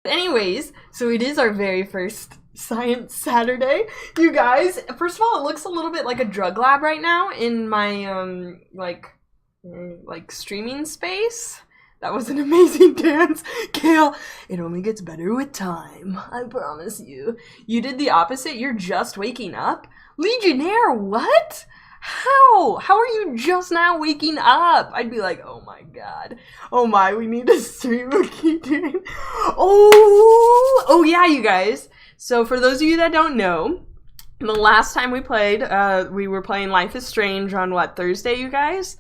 Anyways, so it is our very first Science Saturday. You guys, first of all, it looks a little bit like a drug lab right now in my, like streaming space. That was an amazing dance. Kale, it only gets better with time. I promise you. You did the opposite. You're just waking up? Legionnaire, what? How? How are you just now waking up? I'd be like, oh my god. Oh my, we need to stream what keep doing. Oh yeah, you guys. So for those of you that don't know, the last time we played, we were playing Life is Strange on what, Thursday, you guys?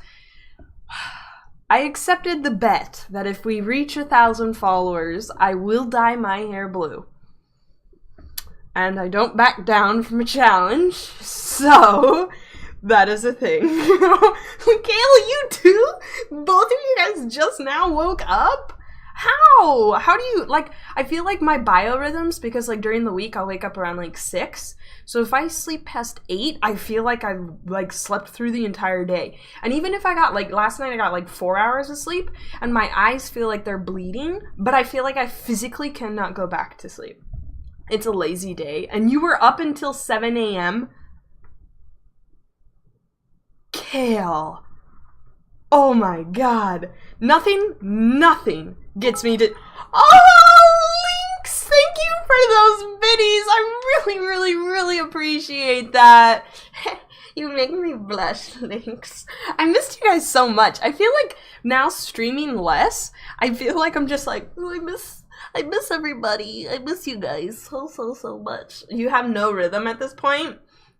I accepted the bet that if we reach 1,000 followers, I will dye my hair blue. And I don't back down from a challenge, so that is a thing. Kayla, you too? Both of you guys just now woke up? How? How do you, like, I feel like my biorhythms, because, like, during the week, I'll wake up around, like, 6. So if I sleep past 8, I feel like I've, like, slept through the entire day. And even if I got, like, last night I got, like, 4 hours of sleep, and my eyes feel like they're bleeding, but I feel like I physically cannot go back to sleep. It's a lazy day. And you were up until 7 a.m.? Kale. Oh my god. Nothing gets me to... Oh, Lynx! Thank you for those biddies! I really appreciate that. You make me blush, Lynx. I missed you guys so much. I feel like now streaming less, I feel like I'm just like, oh, I miss everybody. I miss you guys so much. You have no rhythm at this point?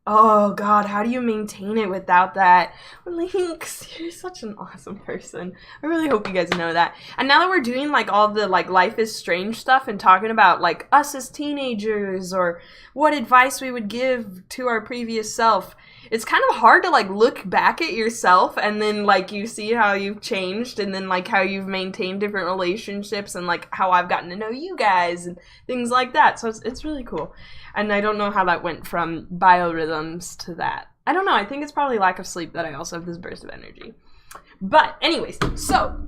Oh god, how do you maintain it without that? Lynx, you're such an awesome person. I really hope you guys know that. And now that we're doing like all the like Life is Strange stuff and talking about like us as teenagers or what advice we would give to our previous self, it's kind of hard to like look back at yourself and then like you see how you've changed and then like how you've maintained different relationships and like how I've gotten to know you guys and things like that. So it's really cool. And I don't know how that went from biorhythms to that. I don't know. I think it's probably lack of sleep that I also have this burst of energy. But anyways, so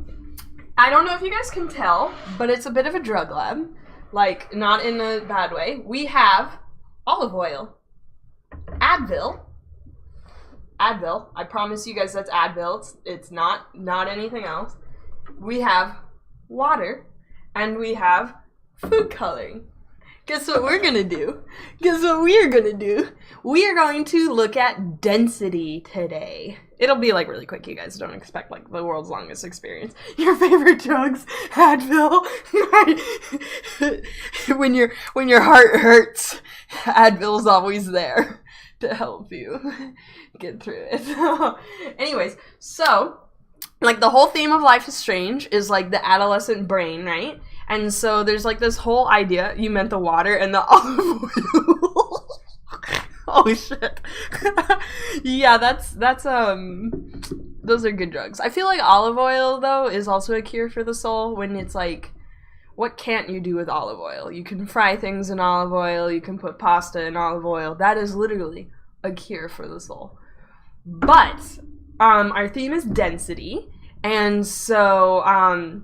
I don't know if you guys can tell, but it's a bit of a drug lab. Like, not in a bad way. We have olive oil, Advil. I promise you guys that's Advil. It's not anything else. We have water, and we have food coloring. Guess what we're gonna do? Guess what we are gonna do? We are going to look at density today. It'll be like really quick, you guys. Don't expect like the world's longest experience. Your favorite drugs, Advil. when your heart hurts, Advil's always there to help you get through it. Anyways, so like the whole theme of Life is Strange is like the adolescent brain, right? And so there's like this whole idea. You meant the water and the olive oil. Oh shit. Yeah, that's those are good drugs. I feel like olive oil though is also a cure for the soul when it's like, what can't you do with olive oil? You can fry things in olive oil, you can put pasta in olive oil. That is literally a cure for the soul. But our theme is density, and so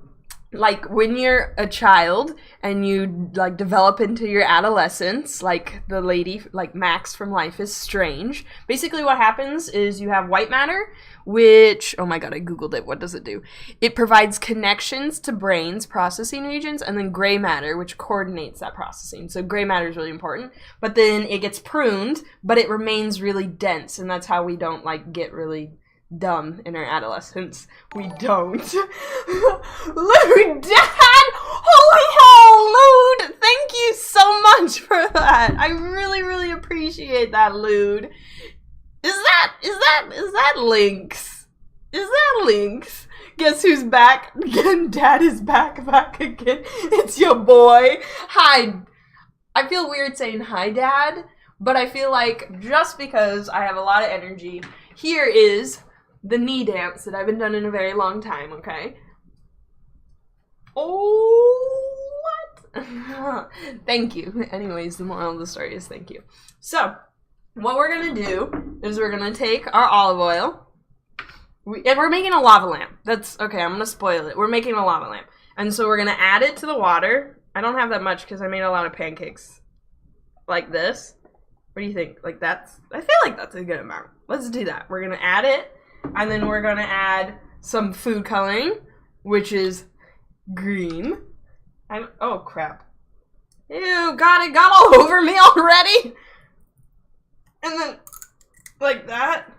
like when you're a child and you like develop into your adolescence, like the lady like Max from Life is Strange, basically what happens is you have white matter, which, oh my god, I googled it. What does it do? It provides connections to brains processing regions, and then gray matter, which coordinates that processing. So gray matter is really important, but then it gets pruned, but it remains really dense, and that's how we don't like get really dumb in our adolescence. We don't. Lude, Dad! Holy hell, Lude! Thank you so much for that. I really appreciate that, Lude. Is that Lynx? Is that Lynx? Guess who's back again? Dad is back again. It's your boy. Hi. I feel weird saying hi, Dad, but I feel like just because I have a lot of energy, here is the knee dance that I haven't done in a very long time, okay? Oh, what? Thank you. Anyways, the moral of the story is thank you. So, what we're gonna do is we're gonna take our olive oil. And we're making a lava lamp. That's, okay, I'm gonna spoil it. We're making a lava lamp. And so we're gonna add it to the water. I don't have that much because I made a lot of pancakes. Like this. What do you think? Like that's, I feel like that's a good amount. Let's do that. We're gonna add it, and then we're gonna add some food coloring, which is green. Oh crap. Ew, God, it got all over me already. And then, like that.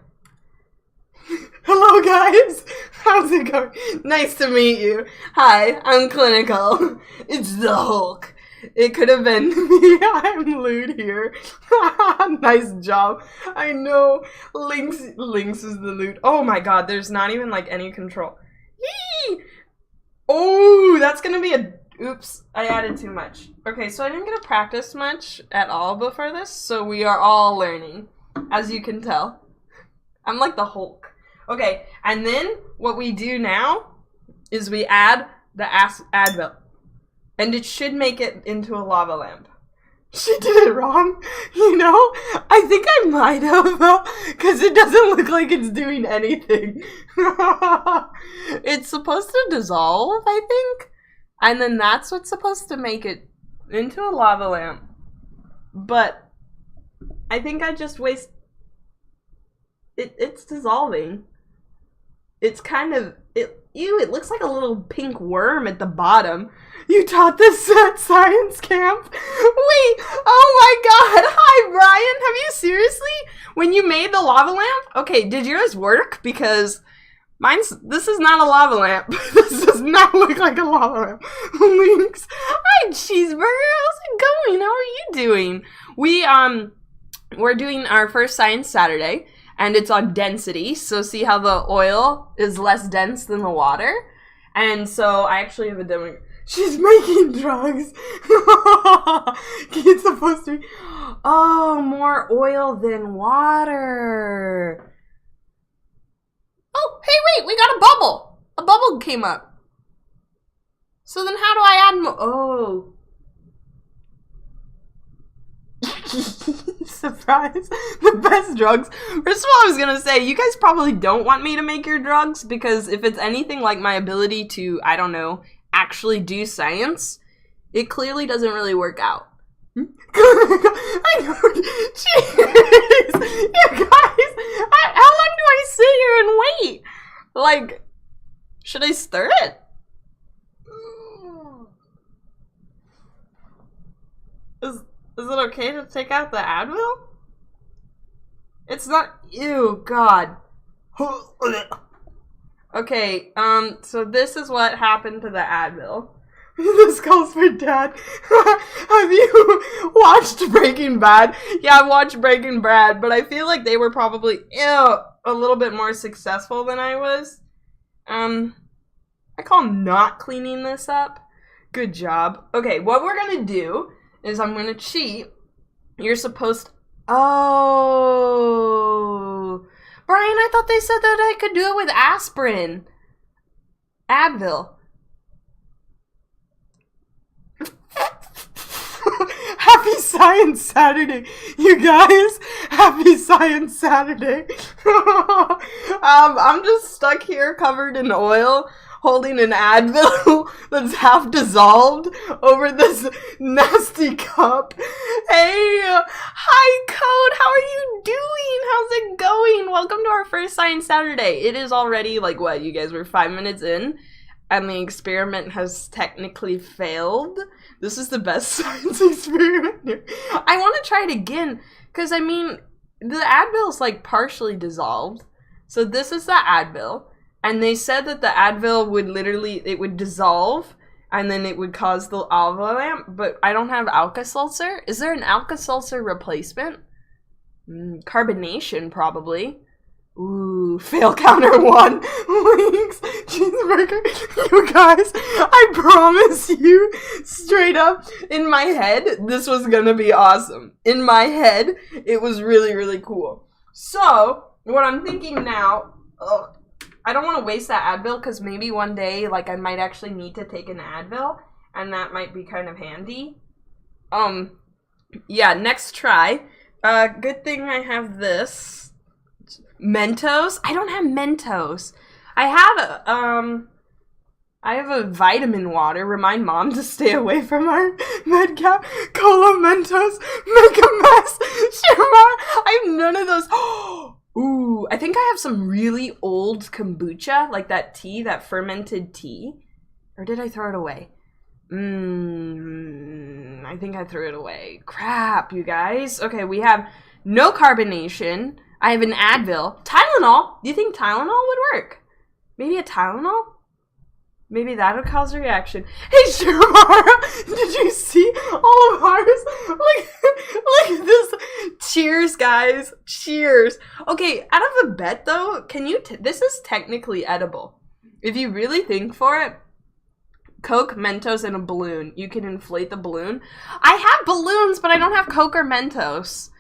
Hello guys, how's it going? Nice to meet you. Hi, I'm Clinical. It's the Hulk. It could have been me. I'm lewd here. Nice job. I know. Lynx is the lewd. Oh my god, there's not even like any control. Yee! Oh, that's gonna be a... Oops, I added too much. Okay, so I didn't get to practice much at all before this, so we are all learning, as you can tell. I'm like the Hulk. Okay, and then what we do now is we add the Advil. And it should make it into a lava lamp. She did it wrong, you know? I think I might have, because it doesn't look like it's doing anything. It's supposed to dissolve, I think. And then that's what's supposed to make it into a lava lamp. But I think I just waste... It's dissolving. It's kind of... Ew, it looks like a little pink worm at the bottom. You taught this at science camp? Wait, oh my god. Hi, Brian. Have you seriously? When you made the lava lamp? Okay, did yours work? Because this is not a lava lamp. This does not look like a lava lamp. Links. Hi, Cheeseburger. How's it going? How are you doing? We're doing our first Science Saturday. And it's on density, so see how the oil is less dense than the water? And so I actually have a demo. She's making drugs. It's supposed to be. Oh, more oil than water. Oh, hey, wait, we got a bubble. A bubble came up. So then how do I add more? Oh. Surprise. The best drugs. First of all, I was gonna say, you guys probably don't want me to make your drugs, because if it's anything like my ability to, I don't know, actually do science, it clearly doesn't really work out. I know. Jeez. You guys, how long do I sit here and wait? Like, should I stir it? Is it okay to take out the Advil? It's not... Ew, God. Okay, so this is what happened to the Advil. This calls for Dad. Have you watched Breaking Bad? Yeah, I've watched Breaking Bad, but I feel like they were probably, a little bit more successful than I was. I call not cleaning this up. Good job. Okay, what we're gonna do is I'm gonna cheat. You're supposed to... Oh. Brian, I thought they said that I could do it with aspirin. Advil. Happy Science Saturday, you guys. Happy Science Saturday. I'm just stuck here covered in oil, holding an Advil that's half dissolved over this nasty cup. Hey, hi Code, how are you doing? How's it going? Welcome to our first Science Saturday. It is already, like, what, you guys were 5 minutes in, and the experiment has technically failed. This is the best science experiment here. I want to try it again, because, I mean, the Advil's, like, partially dissolved. So this is the Advil. And they said that the Advil would literally, it would dissolve, and then it would cause the lava lamp, but I don't have Alka-Seltzer. Is there an Alka-Seltzer replacement? Carbonation, probably. Ooh, fail counter 1. Links, cheeseburger. You guys, I promise you, straight up, in my head, this was gonna be awesome. In my head, it was really, really cool. So, what I'm thinking now, I don't want to waste that Advil, because maybe one day, like, I might actually need to take an Advil, and that might be kind of handy. Yeah, next try. Good thing I have this. Mentos? I don't have Mentos. I I have a vitamin water. Remind mom to stay away from our med cap. Cola Mentos. Make a mess. I have none of those. Ooh, I think I have some really old kombucha, like that tea, that fermented tea. Or did I throw it away? I think I threw it away. Crap, you guys. Okay, we have no carbonation. I have an Advil. Tylenol. Do you think Tylenol would work? Maybe a Tylenol? Maybe that'll cause a reaction. Hey, Shamara, did you see all of ours? Look at this. Cheers, guys. Cheers. Okay, out of a bet, though, can you... this is technically edible. If you really think for it, Coke, Mentos, and a balloon. You can inflate the balloon. I have balloons, but I don't have Coke or Mentos.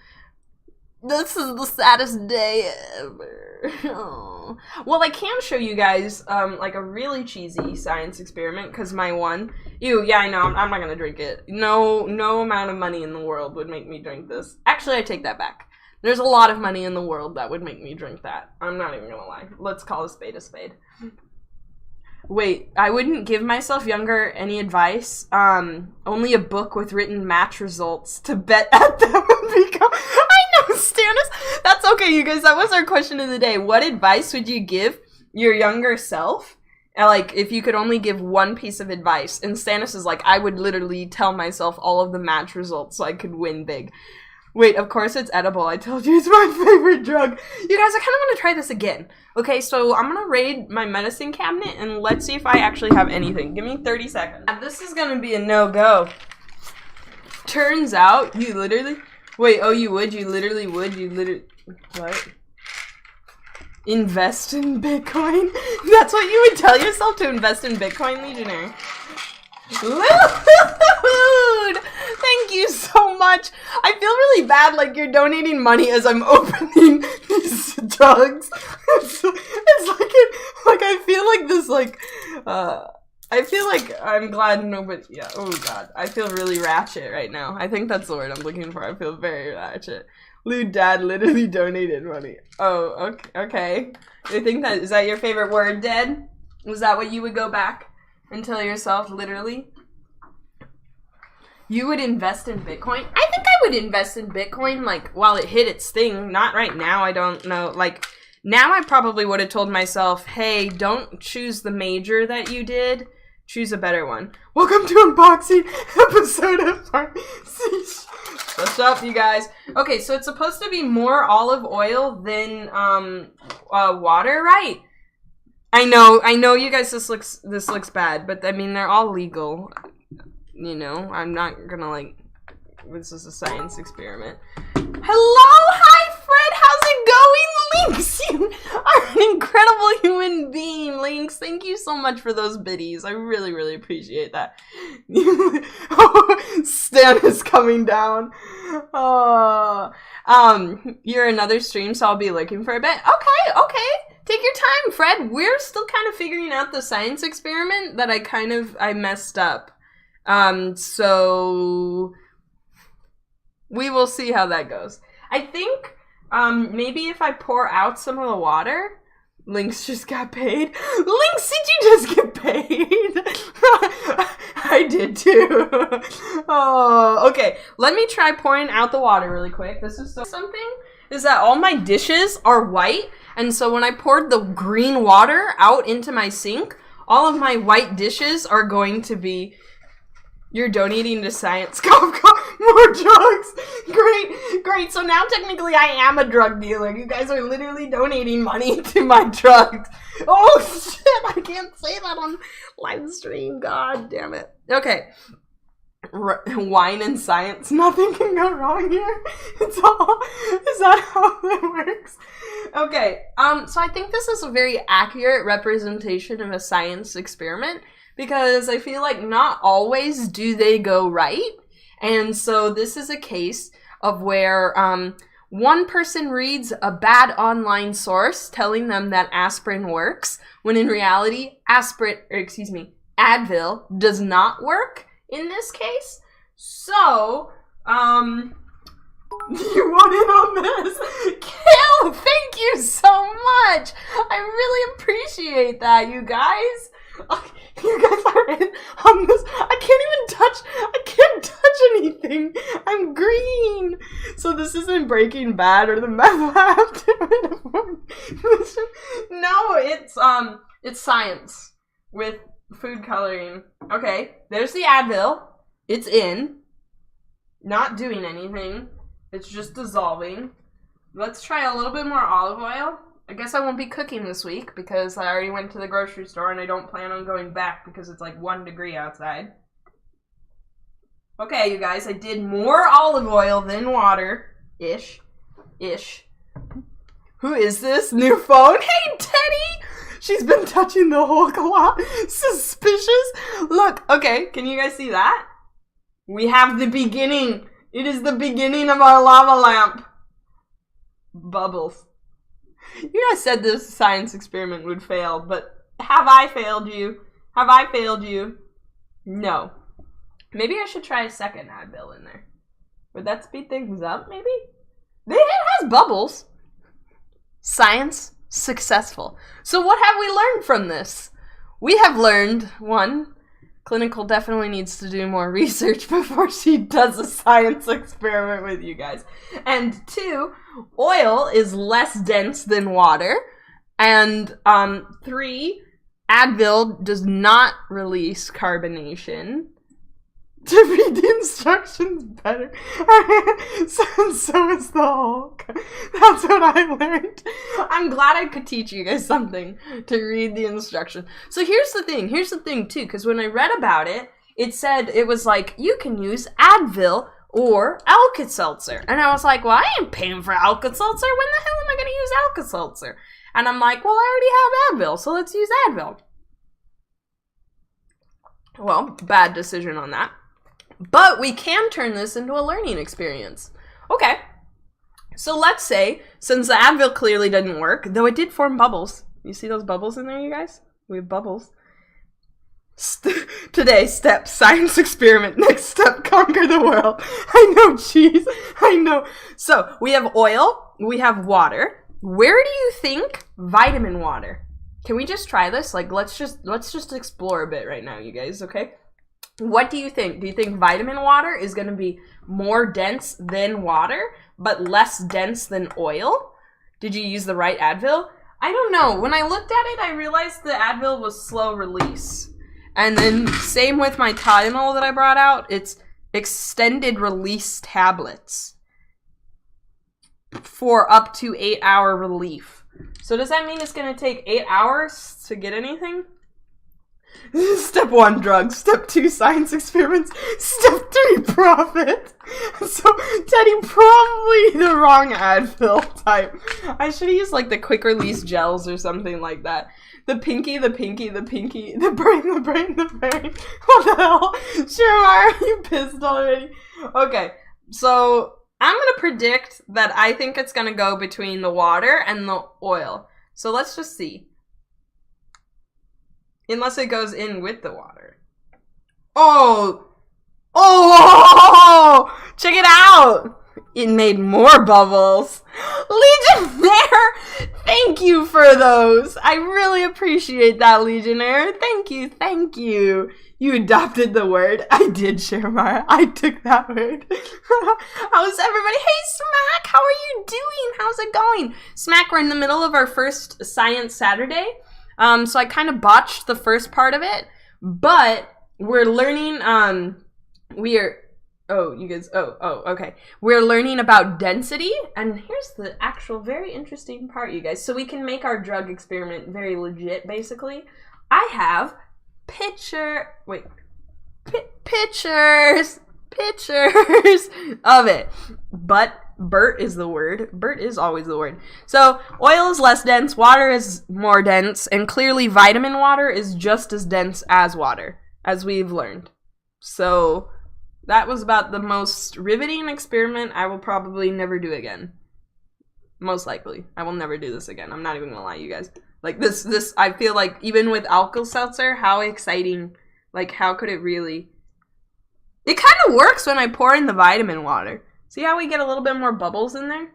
This is the saddest day ever. Oh. Well, I can show you guys, like a really cheesy science experiment, because my one... Ew, yeah, I know, I'm not gonna drink it. No amount of money in the world would make me drink this. Actually, I take that back. There's a lot of money in the world that would make me drink that. I'm not even gonna lie. Let's call a spade a spade. Wait, I wouldn't give myself younger any advice. Only a book with written match results to bet at them and become... I know, Stannis! That's okay, you guys. That was our question of the day. What advice would you give your younger self? Like, if you could only give one piece of advice. And Stannis is like, I would literally tell myself all of the match results so I could win big. Wait, of course it's edible. I told you it's my favorite drug. You guys, I kind of want to try this again. Okay, so I'm going to raid my medicine cabinet and let's see if I actually have anything. Give me 30 seconds. This is going to be a no-go. Turns out, you literally... Wait, oh, you would? You literally would? You literally... What? Invest in Bitcoin? That's what you would tell yourself, to invest in Bitcoin, Legionnaire? Lude! Thank you so much. I feel really bad, like you're donating money as I'm opening these drugs. It's like I feel like this, like, I feel like I'm glad nobody, yeah, oh god. I feel really ratchet right now. I think that's the word I'm looking for. I feel very ratchet. Lude Dad literally donated money. Oh, okay. You think that, is that your favorite word, Dad? Was that what you would go back and tell yourself, literally? You would invest in Bitcoin? I think I would invest in Bitcoin, like, while it hit its thing. Not right now, I don't know. Like, now I probably would have told myself, hey, don't choose the major that you did. Choose a better one. Welcome to unboxing episode of What's up, you guys? Okay, so it's supposed to be more olive oil than, water, right? I know, you guys, this looks bad, but I mean, they're all legal. You know, I'm not gonna, like, this is a science experiment. Hello, hi, Fred, how's it going, Lynx? You are an incredible human being, Lynx. Thank you so much for those biddies. I really, really appreciate that. Oh, Stan is coming down. Oh, you're another stream, so I'll be looking for a bit. Okay. Take your time, Fred. We're still kind of figuring out the science experiment that I messed up. So we will see how that goes. I think, maybe if I pour out some of the water, Lynx just got paid. Lynx, did you just get paid? I did too. Oh, okay. Let me try pouring out the water really quick. This is something is that all my dishes are white. And so when I poured the green water out into my sink, all of my white dishes are going to be... You're donating to science. More drugs. Great. So now technically I am a drug dealer. You guys are literally donating money to my drugs. Oh shit, I can't say that on live stream. God damn it. Okay. Wine and science. Nothing can go wrong here. It's all... Is that how it works? Okay. So I think this is a very accurate representation of a science experiment. Because I feel like not always do they go right. And so this is a case of where one person reads a bad online source telling them that aspirin works, when in reality, Advil does not work in this case. So, you want in on this? Kill, thank you so much. I really appreciate that, you guys. You guys are in on this. I can't touch anything. I'm green. So this isn't Breaking Bad or the meth lab. No, it's science with food coloring. Okay, there's the Advil. It's in. Not doing anything. It's just dissolving. Let's try a little bit more olive oil. I guess I won't be cooking this week because I already went to the grocery store and I don't plan on going back because it's like 1 degree outside. Okay, you guys, I did more olive oil than water. Ish. Who is this? New phone? Hey, Teddy! She's been touching the Hulk a lot. Suspicious. Look, okay, can you guys see that? We have the beginning. It is the beginning of our lava lamp. Bubbles. You guys said this science experiment would fail, but have I failed you? Have I failed you? No. Maybe I should try a second Advil in there. Would that speed things up, maybe? It has bubbles. Science successful. So what have we learned from this? We have learned, 1, Clinical definitely needs to do more research before she does a science experiment with you guys. And 2, oil is less dense than water. And 3, Advil does not release carbonation. To read the instructions better. So is the Hulk. That's what I learned. I'm glad I could teach you guys something to read the instructions. So here's the thing too, because when I read about it, it said it was like, you can use Advil or Alka-Seltzer. And I was like, well, I ain't paying for Alka-Seltzer. When the hell am I going to use Alka-Seltzer? And I'm like, well, I already have Advil, so let's use Advil. Well, bad decision on that. But we can turn this into a learning experience. Okay. So let's say, since the Advil clearly didn't work, though it did form bubbles. You see those bubbles in there, you guys? We have bubbles. Today, step, science experiment. Next step, conquer the world. I know, cheese. I know. So, we have oil. We have water. Where do you think vitamin water? Can we just try this? Like, let's just explore a bit right now, you guys, okay? What do you think? Do you think vitamin water is going to be more dense than water, but less dense than oil? Did you use the right Advil? I don't know. When I looked at it, I realized the Advil was slow release. And then same with my Tylenol that I brought out. It's extended release tablets for up to 8-hour relief. So does that mean it's going to take 8 hours to get anything? Step 1, drugs. Step 2, science experiments. Step 3, profit. So, Teddy, probably the wrong Advil type. I should have used, like, the quick release gels or something like that. The pinky, the brain. What the hell? Sure, why are you pissed already? Okay, so I'm going to predict that I think it's going to go between the water and the oil. So let's just see. Unless it goes in with the water. Oh! Check it out! It made more bubbles. Legionnaire! Thank you for those. I really appreciate that, Legionnaire. Thank you. You adopted the word. I did, Shermar. I took that word. How's everybody? Hey, Smack! How are you doing? How's it going? Smack, we're in the middle of our first Science Saturday. So I kind of botched the first part of it, but we're learning, okay. We're learning about density, and here's the actual very interesting part, you guys. So we can make our drug experiment very legit, basically. I have pictures of it, but Bert is the word. Bert is always the word. So, oil is less dense, water is more dense, and clearly vitamin water is just as dense as water, as we've learned. So, that was about the most riveting experiment I will probably never do again. Most likely. I will never do this again. I'm not even gonna lie, you guys. Like, this, I feel like, even with Alka-Seltzer, how exciting, like, how could it really... It kind of works when I pour in the vitamin water. See how we get a little bit more bubbles in there?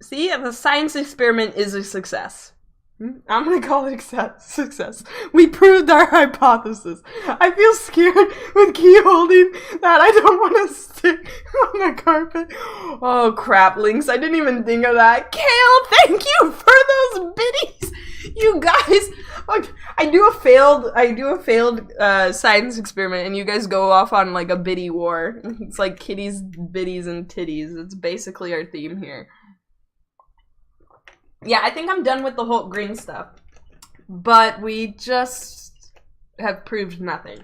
See, the science experiment is a success. I'm gonna call it success. We proved our hypothesis. I feel scared with key holding that I don't want to stick on the carpet. Oh crap, Lynx, I didn't even think of that. Kale, thank you for those biddies. You guys, like, I do a failed science experiment, and you guys go off on like a biddy war. It's like kitties, biddies, and titties. It's basically our theme here. Yeah, I think I'm done with the whole green stuff. But we just have proved nothing.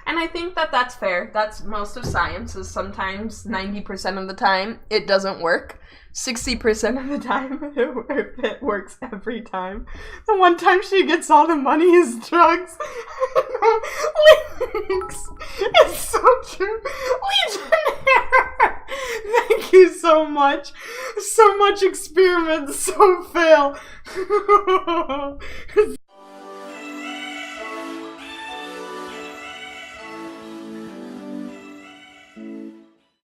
And I think that that's fair. That's most of science, is sometimes 90% of the time it doesn't work. 60% of the time it works every time. The one time she gets all the money is drugs. Links. It's so true. Legionnaire. Thank you so much. So much experiments, so fail.